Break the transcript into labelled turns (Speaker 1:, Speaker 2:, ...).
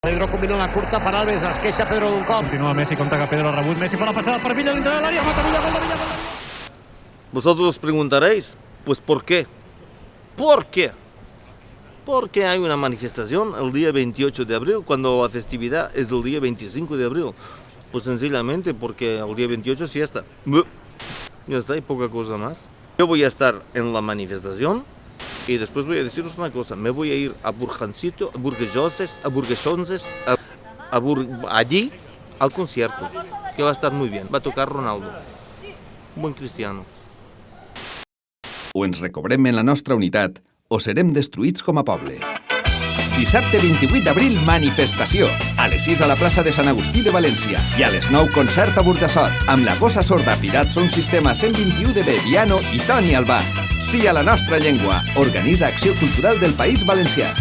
Speaker 1: Pedro combina una curta per Alves, es queixa Pedro d'un cop.
Speaker 2: Continua Messi, compta que Pedro ha rebut. Messi fa la passada per Villa, dintre de l'àrea, mata Villa, gol de Villa, gol de Villa.
Speaker 3: Vosotros os preguntaréis, pues ¿por qué? ¿Por qué? Porque hay una manifestación el día 28 de abril, cuando la festividad es el día 25 de abril. Pues sencillamente porque el día 28 es fiesta. Ya está, y poca cosa más. Yo voy a estar en la manifestación y después voy a deciros una cosa. Me voy a ir a Burjancito, a Burguesonses, allí al concierto, que va a estar muy bien. Va a tocar Ronaldo. Un buen cristiano.
Speaker 4: O ens recobrem en la nostra unitat o serem destruïts com a poble. Dissabte 28 d'abril, manifestació. A les 6 a la plaça de Sant Agustí de València i a les 9 concert a Burjassot amb la Gossa Sorda Pirat Son Sistema 121 de Bebiano i Toni Albà. Sí a la nostra llengua. Organitza Acció Cultural del País Valencià.